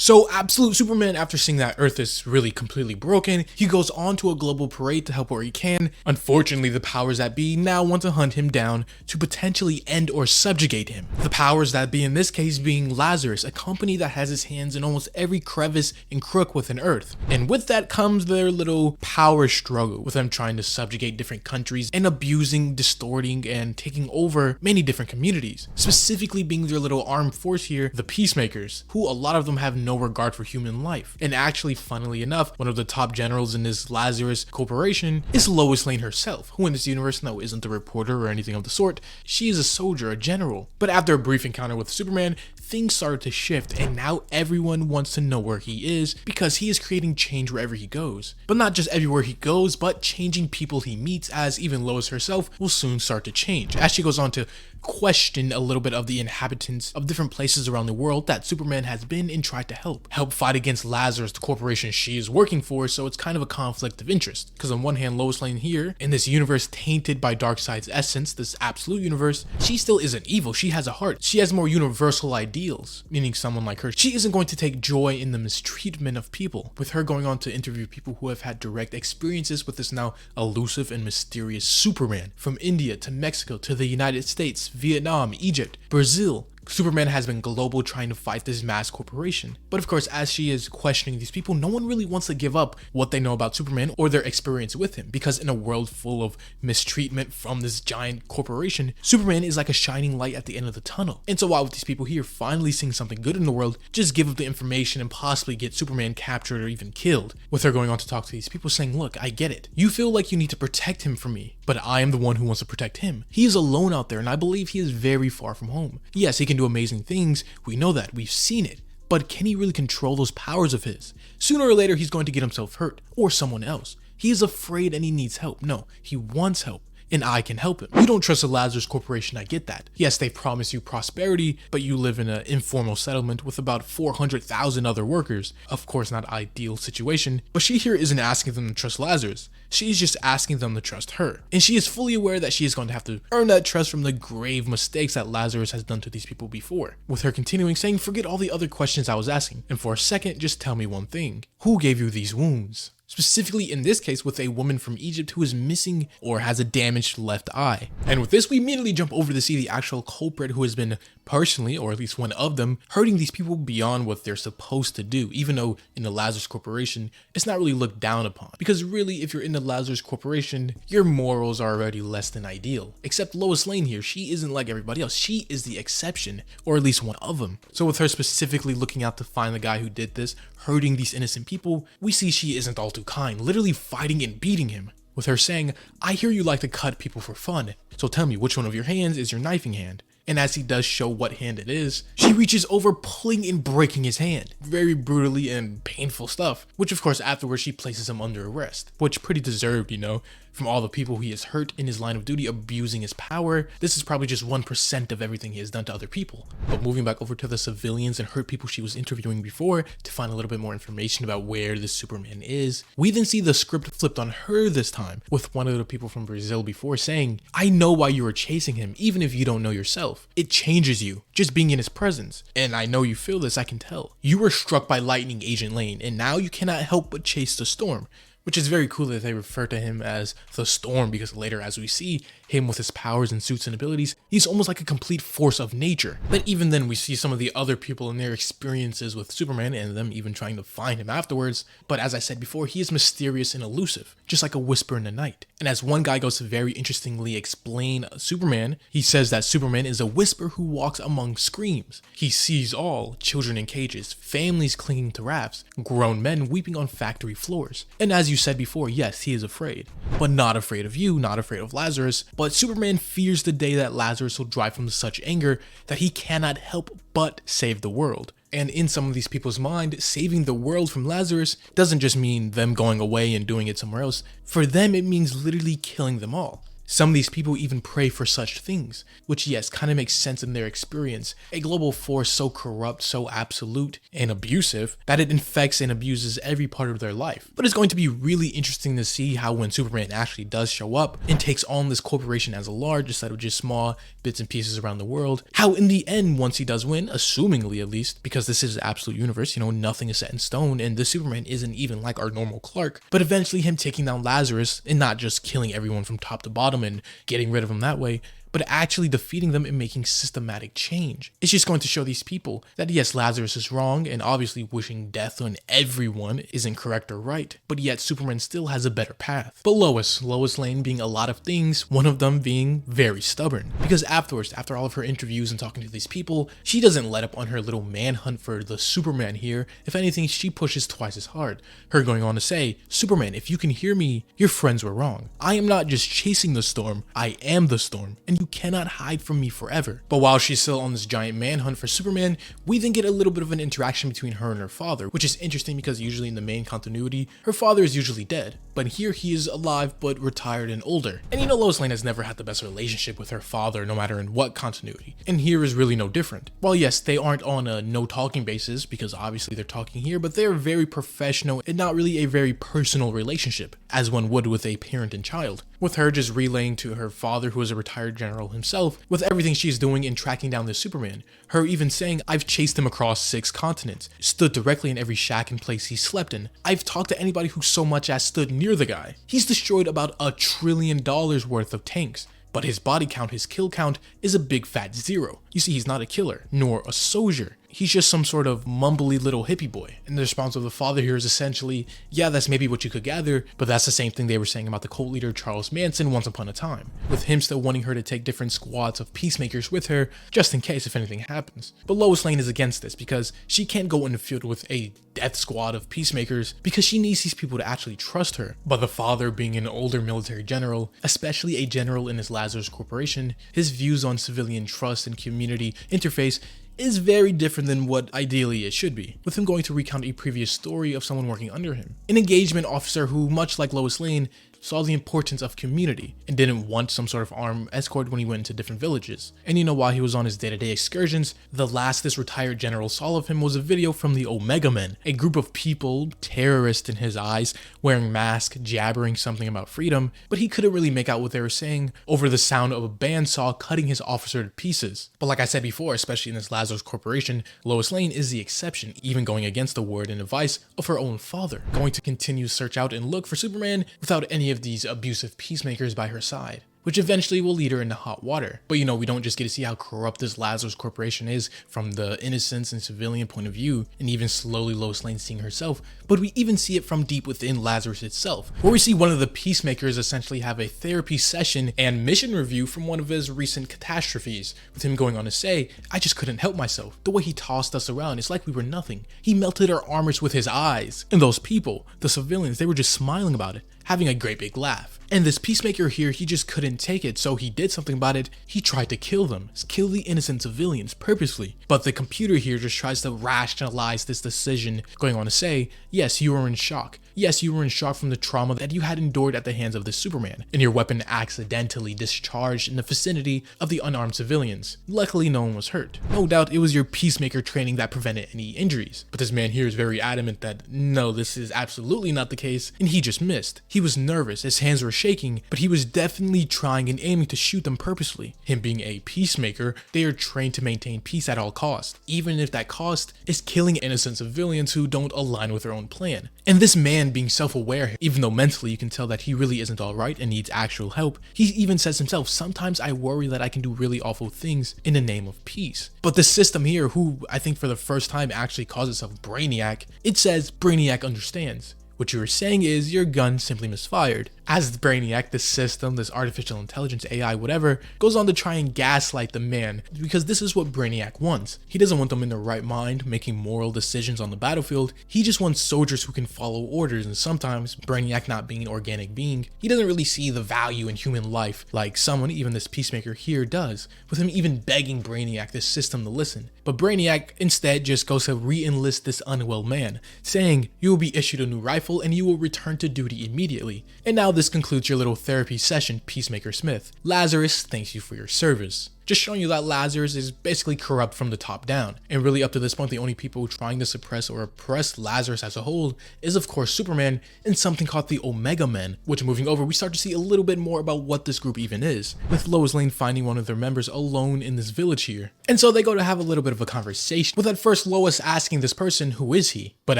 So Absolute Superman, after seeing that Earth is really completely broken, he goes on to a global parade to help where he can. Unfortunately, the powers that be now want to hunt him down to potentially end or subjugate him. The powers that be in this case being Lazarus, a company that has its hands in almost every crevice and crook within Earth. And with that comes their little power struggle, with them trying to subjugate different countries and abusing, distorting, and taking over many different communities. Specifically being their little armed force here, the Peacemakers, who a lot of them have no regard for human life. And actually, funnily enough, one of the top generals in this Lazarus corporation is Lois Lane herself, who in this universe, no, isn't a reporter or anything of the sort. She is a soldier, a general. But after a brief encounter with Superman, things started to shift, and now everyone wants to know where he is because he is creating change wherever he goes. But not just everywhere he goes, but changing people he meets, as even Lois herself will soon start to change, as she goes on to question a little bit of the inhabitants of different places around the world that Superman has been and tried to help fight against Lazarus, the corporation she is working for. So it's kind of a conflict of interest, because on one hand, Lois Lane here, in this universe tainted by Darkseid's essence, this absolute universe, she still isn't evil. She has a heart. She has more universal ideals, meaning someone like her, she isn't going to take joy in the mistreatment of people, with her going on to interview people who have had direct experiences with this now elusive and mysterious Superman, from India to Mexico to the United States, Vietnam, Egypt, Brazil. Superman has been global, trying to fight this mass corporation. But of course, as she is questioning these people, no one really wants to give up what they know about Superman or their experience with him, because in a world full of mistreatment from this giant corporation, Superman is like a shining light at the end of the tunnel. And so while with these people here finally seeing something good in the world, just give up the information and possibly get Superman captured or even killed, with her going on to talk to these people saying, look, I get it. You feel like you need to protect him from me, but I am the one who wants to protect him. He is alone out there, and I believe he is very far from home. Yes, he can do amazing things, we know that, we've seen it, but can he really control those powers of his? Sooner or later he's going to get himself hurt, or someone else. He is afraid and he needs help. No, he wants help, and I can help him. You don't trust the Lazarus Corporation, I get that. Yes, they promise you prosperity, but you live in an informal settlement with about 400,000 other workers. Of course, not ideal situation, but she here isn't asking them to trust Lazarus. She's just asking them to trust her. And she is fully aware that she is going to have to earn that trust from the grave mistakes that Lazarus has done to these people before. With her continuing saying, forget all the other questions I was asking, and for a second, just tell me one thing. Who gave you these wounds? Specifically in this case with a woman from Egypt who is missing or has a damaged left eye. And with this, we immediately jump over to see the actual culprit, who has been personally, or at least one of them, hurting these people beyond what they're supposed to do, even though in the Lazarus Corporation, it's not really looked down upon. Because really, if you're in the Lazarus Corporation, your morals are already less than ideal. Except Lois Lane here, she isn't like everybody else. She is the exception, or at least one of them. So with her specifically looking out to find the guy who did this, hurting these innocent people, we see she isn't all too kind, literally fighting and beating him. With her saying, I hear you like to cut people for fun, so tell me which one of your hands is your knifing hand. And as he does show what hand it is, she reaches over, pulling and breaking his hand. Very brutally and painful stuff, which of course afterwards she places him under arrest, which pretty deserved, you know, from all the people he has hurt in his line of duty, abusing his power. This is probably just 1% of everything he has done to other people. But moving back over to the civilians and hurt people she was interviewing before to find a little bit more information about where this Superman is, we then see the script flipped on her this time, with one of the people from Brazil before saying, I know why you were chasing him, even if you don't know yourself. It changes you, just being in his presence. And I know you feel this, I can tell. You were struck by lightning, Agent Lane, and now you cannot help but chase the storm. Which is very cool that they refer to him as the Storm, because later, as we see him with his powers and suits and abilities, he's almost like a complete force of nature. But even then, we see some of the other people and their experiences with Superman, and them even trying to find him afterwards. But as I said before, he is mysterious and elusive, just like a whisper in the night. And as one guy goes to very interestingly explain Superman, he says that Superman is a whisper who walks among screams. He sees all: children in cages, families clinging to rafts, grown men weeping on factory floors. And as you said before, yes, he is afraid, but not afraid of you, not afraid of Lazarus. But Superman fears the day that Lazarus will drive him to such anger that he cannot help but save the world. And in some of these people's mind, saving the world from Lazarus doesn't just mean them going away and doing it somewhere else. For them, it means literally killing them all. Some of these people even pray for such things, which yes, kind of makes sense in their experience. A global force so corrupt, so absolute and abusive that it infects and abuses every part of their life. But it's going to be really interesting to see how when Superman actually does show up and takes on this corporation as a large instead of just small bits and pieces around the world, how in the end, once he does win, assumingly at least, because this is an absolute universe, nothing is set in stone and the Superman isn't even like our normal Clark, but eventually him taking down Lazarus and not just killing everyone from top to bottom and getting rid of him that way, but actually defeating them and making systematic change. It's just going to show these people that yes, Lazarus is wrong and obviously wishing death on everyone isn't correct or right, but yet Superman still has a better path. But Lois Lane being a lot of things, one of them being very stubborn. Because afterwards, after all of her interviews and talking to these people, she doesn't let up on her little manhunt for the Superman here. If anything, she pushes twice as hard. Her going on to say, Superman, if you can hear me, your friends were wrong. I am not just chasing the storm, I am the storm, and you cannot hide from me forever. But while she's still on this giant manhunt for Superman, we then get a little bit of an interaction between her and her father, which is interesting because usually in the main continuity, her father is usually dead, but here he is alive but retired and older. And Lois Lane has never had the best relationship with her father no matter in what continuity, and here is really no different. While yes, they aren't on a no talking basis because obviously they're talking here, but they're very professional and not really a very personal relationship, as one would with a parent and child. With her just relaying to her father, who is a retired general himself, with everything she's doing in tracking down the Superman. Her even saying, I've chased him across 6 continents, stood directly in every shack and place he slept in. I've talked to anybody who so much as stood near the guy. He's destroyed about $1 trillion worth of tanks. But his body count, his kill count, is a big fat 0. You see, he's not a killer, nor a soldier. He's just some sort of mumbly little hippie boy. And the response of the father here is essentially, yeah, that's maybe what you could gather, but that's the same thing they were saying about the cult leader Charles Manson once upon a time, with him still wanting her to take different squads of peacemakers with her, just in case if anything happens. But Lois Lane is against this because she can't go in the field with a death squad of peacemakers because she needs these people to actually trust her. But the father, being an older military general, especially a general in his Lazarus Corporation, his views on civilian trust and community interface is very different than what ideally it should be, with him going to recount a previous story of someone working under him. An engagement officer who, much like Lois Lane, saw the importance of community and didn't want some sort of armed escort when he went into different villages. And while he was on his day-to-day excursions, the last this retired general saw of him was a video from the Omega Men, a group of people, terrorists in his eyes, wearing masks, jabbering something about freedom, but he couldn't really make out what they were saying over the sound of a bandsaw cutting his officer to pieces. But like I said before, especially in this Lazarus Corporation, Lois Lane is the exception, even going against the word and advice of her own father, going to continue to search out and look for Superman without any of these abusive peacemakers by her side, which eventually will lead her into hot water. But we don't just get to see how corrupt this Lazarus Corporation is from the innocence and civilian point of view, and even slowly Lois Lane seeing herself, but we even see it from deep within Lazarus itself, where we see one of the peacemakers essentially have a therapy session and mission review from one of his recent catastrophes, with him going on to say, I just couldn't help myself. The way he tossed us around, it's like we were nothing. He melted our armors with his eyes. And those people, the civilians, they were just smiling about it, having a great big laugh. And this peacemaker here, he just couldn't take it, so he did something about it. He tried to kill them, kill the innocent civilians purposely. But the computer here just tries to rationalize this decision, going on to say, yes, you were in shock. Yes, you were in shock from the trauma that you had endured at the hands of the Superman, and your weapon accidentally discharged in the vicinity of the unarmed civilians. Luckily, no one was hurt. No doubt it was your peacemaker training that prevented any injuries. But this man here is very adamant that no, this is absolutely not the case, and he just missed. He was nervous, his hands were shaking, but he was definitely trying and aiming to shoot them purposely. Him being a peacemaker, they are trained to maintain peace at all costs, even if that cost is killing innocent civilians who don't align with their own plan. And this man being self-aware, even though mentally you can tell that he really isn't alright and needs actual help, he even says himself, sometimes I worry that I can do really awful things in the name of peace. But the system here, who I think for the first time actually calls itself Brainiac, it says Brainiac understands. What you were saying is your gun simply misfired. As the Brainiac, this system, this artificial intelligence, AI, whatever, goes on to try and gaslight the man, because this is what Brainiac wants. He doesn't want them in their right mind, making moral decisions on the battlefield. He just wants soldiers who can follow orders, and sometimes, Brainiac not being an organic being, he doesn't really see the value in human life like someone, even this peacemaker here, does, with him even begging Brainiac, this system, to listen. But Brainiac instead just goes to re-enlist this unwell man, saying, you will be issued a new rifle and you will return to duty immediately. And now this concludes your little therapy session, Peacemaker Smith. Lazarus thanks you for your service. Just showing you that Lazarus is basically corrupt from the top down. And really up to this point, the only people trying to suppress or oppress Lazarus as a whole is of course Superman and something called the Omega Men, which moving over, we start to see a little bit more about what this group even is, with Lois Lane finding one of their members alone in this village here. And so they go to have a little bit of a conversation, with at first Lois asking this person, who is he? But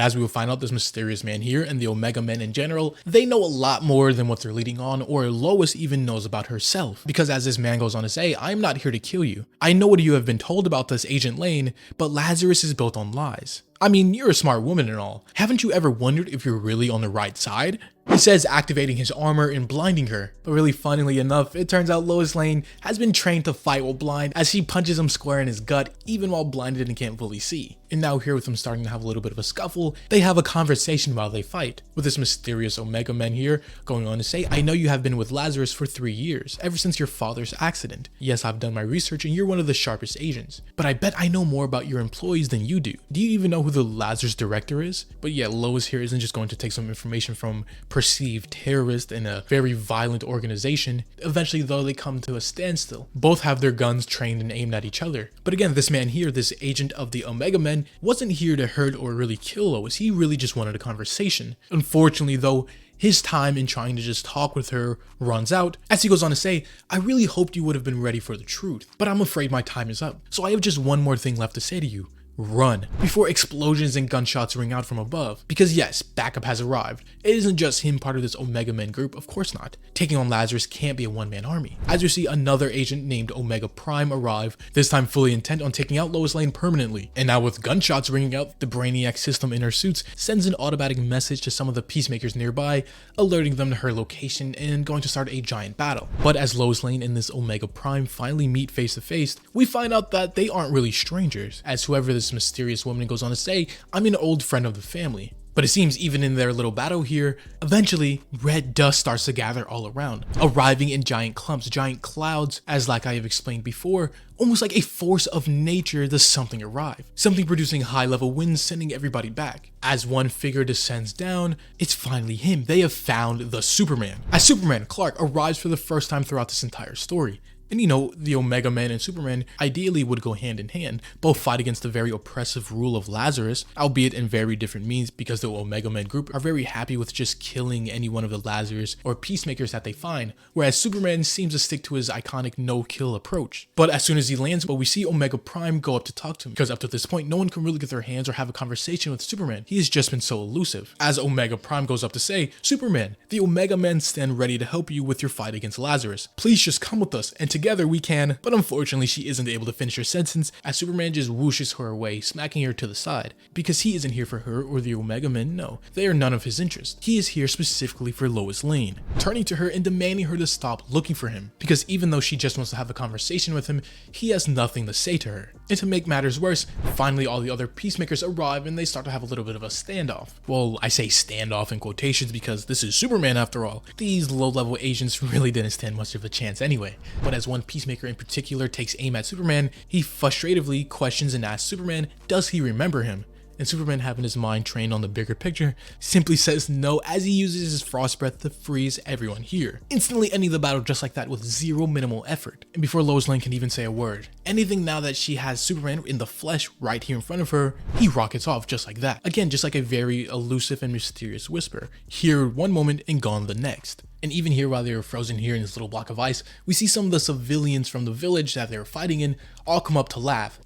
as we will find out, this mysterious man here and the Omega Men in general, they know a lot more than what they're leading on, or Lois even knows about herself. Because as this man goes on to say, I'm not here to kill you. I know what you have been told about this Agent Lane, but Lazarus is built on lies. I mean, you're a smart woman and all. Haven't you ever wondered if you're really on the right side? He says, activating his armor and blinding her. But really funnily enough, it turns out Lois Lane has been trained to fight while blind, as she punches him square in his gut even while blinded and can't fully see. And now here with them starting to have a little bit of a scuffle, they have a conversation while they fight, with this mysterious Omega Men here going on to say, I know you have been with Lazarus for 3 years, ever since your father's accident. Yes, I've done my research and you're one of the sharpest agents, but I bet I know more about your employees than you do. Do you even know who the Lazarus director is? But yeah, Lois here isn't just going to take some information from perceived terrorist in a very violent organization. Eventually though, they come to a standstill. Both have their guns trained and aimed at each other. But again, this man here, this agent of the Omega Men, wasn't here to hurt or really kill Lois. He really just wanted a conversation. Unfortunately though, his time in trying to just talk with her runs out, as he goes on to say, I really hoped you would have been ready for the truth, but I'm afraid my time is up. So I have just one more thing left to say to you. Run, before explosions and gunshots ring out from above. Because yes, backup has arrived. It isn't just him part of this Omega Men group, of course not. Taking on Lazarus can't be a one-man army. As you see another agent named Omega Prime arrive, this time fully intent on taking out Lois Lane permanently. And now with gunshots ringing out, the Brainiac system in her suits sends an automatic message to some of the Peacemakers nearby, alerting them to her location and going to start a giant battle. But as Lois Lane and this Omega Prime finally meet face to face, we find out that they aren't really strangers, as whoever this mysterious woman goes on to say, I'm an old friend of the family. But it seems even in their little battle here, eventually red dust starts to gather all around, arriving in giant clumps, giant clouds, as like I have explained before, almost like a force of nature does something arrive. Something producing high level winds sending everybody back. As one figure descends down, it's finally him. They have found the Superman. As Superman, Clark arrives for the first time throughout this entire story. And you know, the Omega Man and Superman ideally would go hand in hand, both fight against the very oppressive rule of Lazarus, albeit in very different means, because the Omega Man group are very happy with just killing any one of the Lazarus or Peacemakers that they find, whereas Superman seems to stick to his iconic no-kill approach. But as soon as he lands, we see Omega Prime go up to talk to him, because up to this point, no one can really get their hands or have a conversation with Superman. He has just been so elusive. As Omega Prime goes up to say, Superman, the Omega Men stand ready to help you with your fight against Lazarus. Please just come with us, and together we can. But unfortunately, she isn't able to finish her sentence, as Superman just whooshes her away, smacking her to the side. Because he isn't here for her or the Omega Men, no. They are none of his interest. He is here specifically for Lois Lane, turning to her and demanding her to stop looking for him. Because even though she just wants to have a conversation with him, he has nothing to say to her. And to make matters worse, finally all the other Peacemakers arrive and they start to have a little bit of a standoff. Well, I say standoff in quotations because this is Superman after all. These low-level agents really didn't stand much of a chance anyway. But as one Peacemaker in particular takes aim at Superman, he frustratively questions and asks Superman, does he remember him? And Superman, having his mind trained on the bigger picture, simply says no as he uses his frost breath to freeze everyone here, instantly ending the battle just like that with zero minimal effort. And before Lois Lane can even say a word, anything now that she has Superman in the flesh right here in front of her, he rockets off just like that. Again, just like a very elusive and mysterious whisper, here one moment and gone the next. And even here, while they were frozen here in this little block of ice, we see some of the civilians from the village that they were fighting in all come up to laugh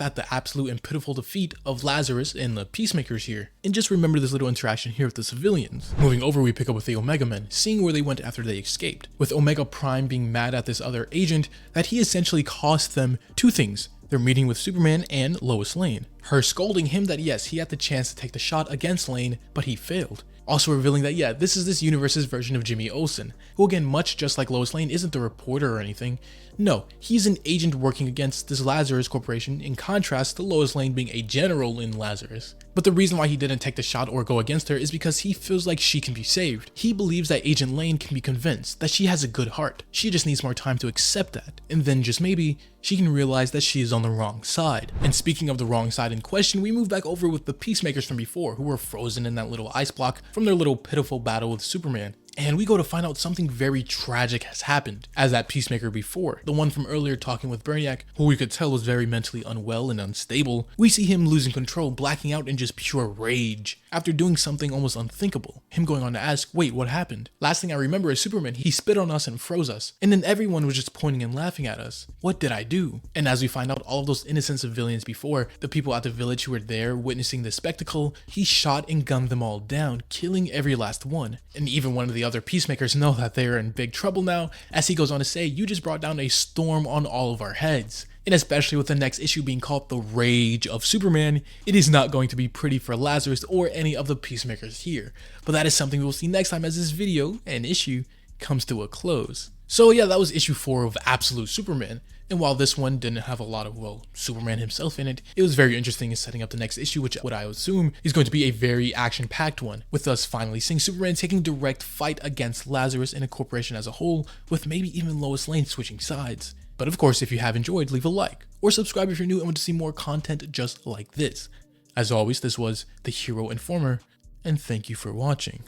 at the absolute and pitiful defeat of Lazarus and the Peacemakers here. And just remember this little interaction here with the civilians. Moving over, we pick up with the Omega Men, seeing where they went after they escaped, with Omega Prime being mad at this other agent that he essentially cost them two things: their meeting with Superman and Lois Lane. Her scolding him that yes, he had the chance to take the shot against Lane, but he failed. Also revealing that yeah, this is this universe's version of Jimmy Olsen, who again, much just like Lois Lane, isn't the reporter or anything. No, he's an agent working against this Lazarus Corporation, in contrast to Lois Lane being a general in Lazarus. But the reason why he didn't take the shot or go against her is because he feels like she can be saved. He believes that Agent Lane can be convinced that she has a good heart. She just needs more time to accept that, and then just maybe she can realize that she is on the wrong side. And speaking of the wrong side in question, we move back over with the Peacemakers from before, who were frozen in that little ice block from their little pitiful battle with Superman. and we go to find out something very tragic has happened, as that Peacemaker before, the one from earlier talking with Brainiac, who we could tell was very mentally unwell and unstable. We see him losing control, blacking out in just pure rage, after doing something almost unthinkable. Him going on to ask, wait, what happened? Last thing I remember is Superman, he spit on us and froze us, and then everyone was just pointing and laughing at us. What did I do? And as we find out, all of those innocent civilians before, the people at the village who were there witnessing the spectacle, he shot and gunned them all down, killing every last one. And even one of the other Peacemakers know that they are in big trouble now, as he goes on to say, you just brought down a storm on all of our heads. And especially with the next issue being called The Rage of Superman, it is not going to be pretty for Lazarus or any of the Peacemakers here. But that is something we'll see next time as this video and issue comes to a close. So yeah, that was issue 4 of Absolute Superman. And while this one didn't have a lot of, well, Superman himself in it, it was very interesting in setting up the next issue, which what I assume is going to be a very action-packed one, with us finally seeing Superman taking direct fight against Lazarus and a corporation as a whole, with maybe even Lois Lane switching sides. But of course, if you have enjoyed, leave a like, or subscribe if you're new and want to see more content just like this. As always, this was the Hero Informer, and thank you for watching.